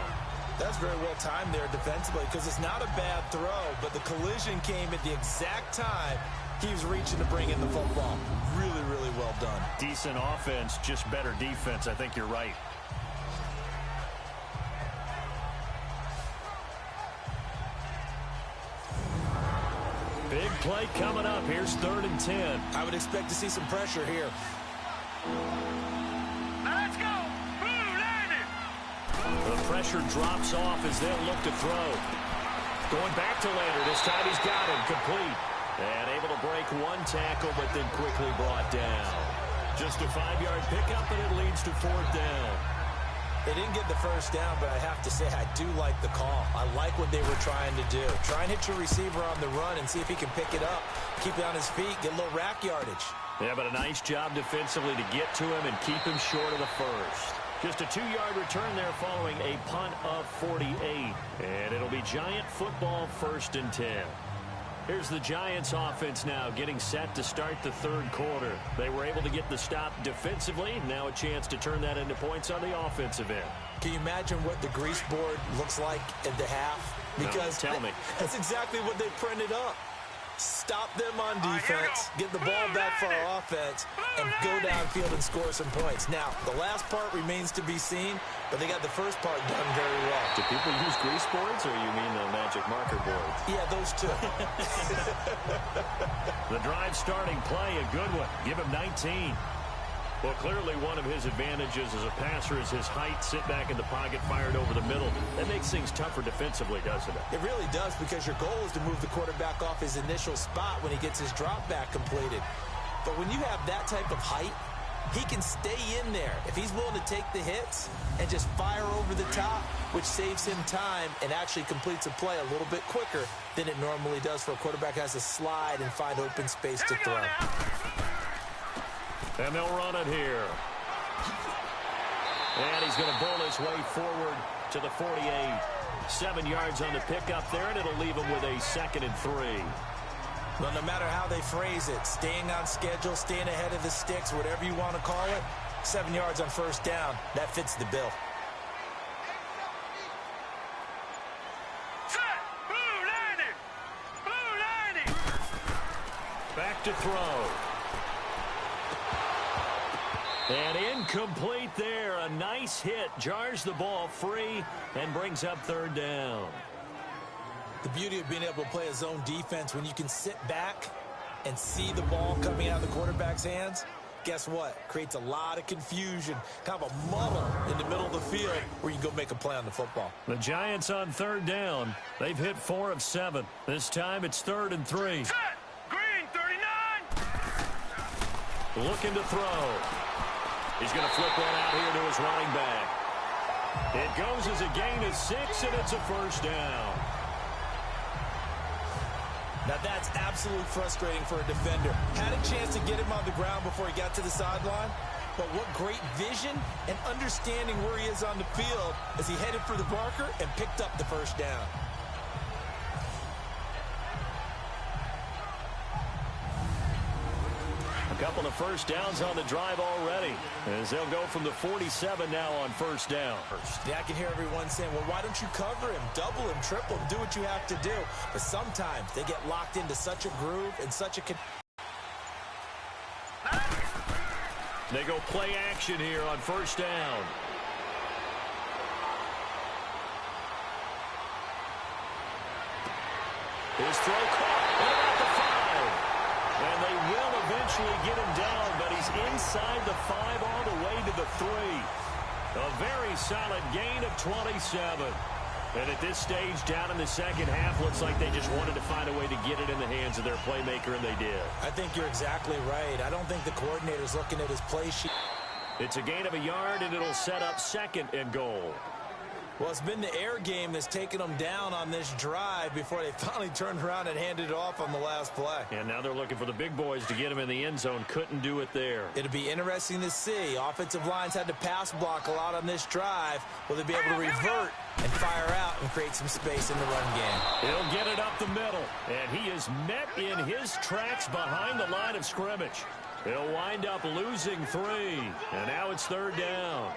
That's very well timed there defensively because it's not a bad throw, but the collision came at the exact time he was reaching to bring in the football. Really, really well done. Decent offense, just better defense. I think you're right. Big play coming up. Here's 3rd and 10. I would expect to see some pressure here. Now let's go. Blue landed. The pressure drops off as they'll look to throw. Going back to Landry. This time he's got him complete. And able to break one tackle, but then quickly brought down. Just a 5-yard pickup, and it leads to 4th down. They didn't get the first down, but I have to say I do like the call. I like what they were trying to do. Try and hit your receiver on the run and see if he can pick it up, keep it on his feet, get a little rack yardage. Yeah, but a nice job defensively to get to him and keep him short of the first. Just a 2-yard return there following a punt of 48. And it'll be Giant football, 1st and 10. Here's the Giants offense now getting set to start the 3rd quarter. They were able to get the stop defensively. Now a chance to turn that into points on the offensive end. Can you imagine what the grease board looks like at the half? Because no, tell me. That's exactly what they printed up. Stop them on defense, get the ball back for our offense, and go downfield and score some points. Now, the last part remains to be seen, but they got the first part done very well. Do people use grease boards, or you mean the magic marker boards? Yeah, those two. The drive starting play, a good one. Give him 19. Well, clearly one of his advantages as a passer is his height, sit back in the pocket, fired over the middle. That makes things tougher defensively, doesn't it? It really does, because your goal is to move the quarterback off his initial spot when he gets his drop back completed. But when you have that type of height, he can stay in there if he's willing to take the hits and just fire over the top, which saves him time and actually completes a play a little bit quicker than it normally does for a quarterback who has to slide and find open space to throw. And they'll run it here. And he's going to bowl his way forward to the 48. 7 yards on the pickup there, and it'll leave him with a 2nd and 3. Well, no matter how they phrase it, staying on schedule, staying ahead of the sticks, whatever you want to call it, 7 yards on first down, that fits the bill. Set! Blue 90! Blue 90! Back to throw. And incomplete there. A nice hit. Jars the ball free and brings up 3rd down. The beauty of being able to play a zone defense when you can sit back and see the ball coming out of the quarterback's hands, guess what? Creates a lot of confusion, kind of a muddle in the middle of the field where you can go make a play on the football. The Giants on 3rd down. They've hit 4 of 7. This time it's 3rd and 3. Set! Green 39! Looking to throw. He's going to flip one out here to his running back. It goes as a gain of 6, and it's a 1st down. Now that's absolutely frustrating for a defender. Had a chance to get him on the ground before he got to the sideline, but what great vision and understanding where he is on the field as he headed for the marker and picked up the 1st down. A couple of 1st downs on the drive already, as they'll go from the 47 now on 1st down. Yeah, I can hear everyone saying, well, why don't you cover him, double him, triple him, do what you have to do. But sometimes they get locked into such a groove and such a... They go play action here on 1st down. His throw caught at the 5. And they will eventually get him down, but he's inside the 5 all the way to the 3. A very solid gain of 27. And at this stage, down in the 2nd half, looks like they just wanted to find a way to get it in the hands of their playmaker, and they did. I think you're exactly right. I don't think the coordinator's looking at his play sheet. It's a gain of a yard, and it'll set up 2nd and goal. Well, it's been the air game that's taken them down on this drive before they finally turned around and handed it off on the last play. And now they're looking for the big boys to get him in the end zone. Couldn't do it there. It'll be interesting to see. Offensive lines had to pass block a lot on this drive. Will they be able to revert and fire out and create some space in the run game? He'll get it up the middle. And he is met in his tracks behind the line of scrimmage. He'll wind up losing 3. And now it's 3rd down.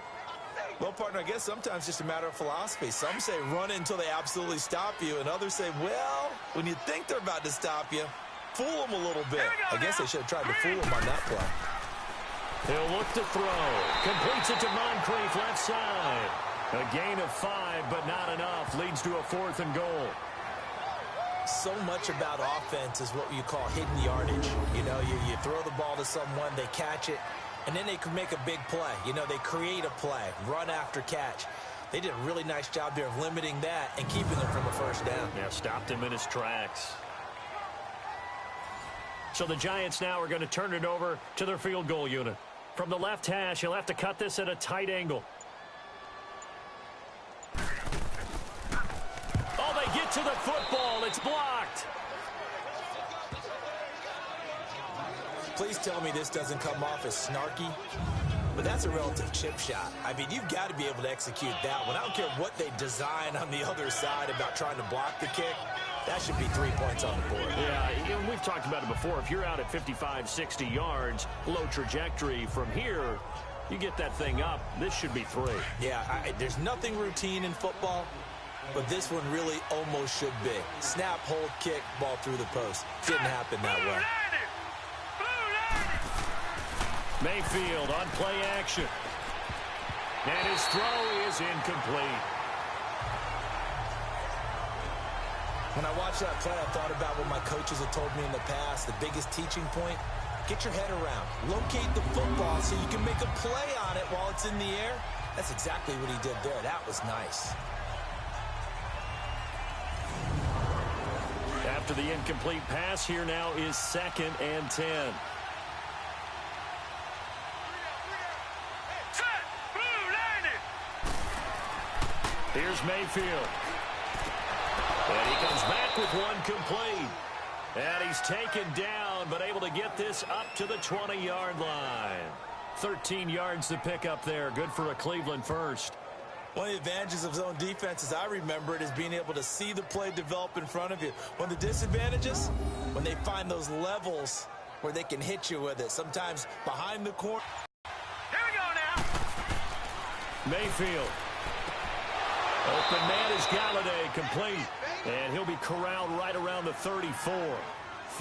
Well, partner, I guess sometimes it's just a matter of philosophy. Some say run it until they absolutely stop you, and others say, well, when you think they're about to stop you, fool them a little bit. I guess they should have tried to fool them on that play. He'll look to throw. Completes it to Moncrief left side. A gain of 5, but not enough. Leads to a 4th and goal. So much about offense is what you call hidden yardage. You know, you throw the ball to someone, they catch it, and then they can make a big play. You know, they create a play, run after catch. They did a really nice job there of limiting that and keeping them from a 1st down. Yeah, stopped him in his tracks. So the Giants now are going to turn it over to their field goal unit. From the left hash, he'll have to cut this at a tight angle. Oh, they get to the football. It's blocked. Please tell me this doesn't come off as snarky, but that's a relative chip shot. I mean, you've got to be able to execute that one. I don't care what they design on the other side about trying to block the kick. That should be 3 points on the board. Yeah, we've talked about it before. If you're out at 55, 60 yards, low trajectory from here, you get that thing up, this should be 3. Yeah, there's nothing routine in football, but this one really almost should be. Snap, hold, kick, ball through the post. Didn't happen that way. Mayfield on play action. And his throw is incomplete. When I watched that play, I thought about what my coaches had told me in the past. The biggest teaching point, Get your head around. Locate the football so you can make a play on it while it's in the air. That's exactly what he did there. That was nice. After the incomplete pass, here now is 2nd and 10. Here's Mayfield. And he comes back with one complete. And he's taken down, but able to get this up to the 20-yard line. 13 yards to pick up there. Good for a Cleveland first. One of the advantages of zone defense, as I remember it, is being able to see the play develop in front of you. One of the disadvantages, when they find those levels where they can hit you with it, sometimes behind the corner. Here we go now. Mayfield. Open man is Galladay, complete. And he'll be corralled right around the 34.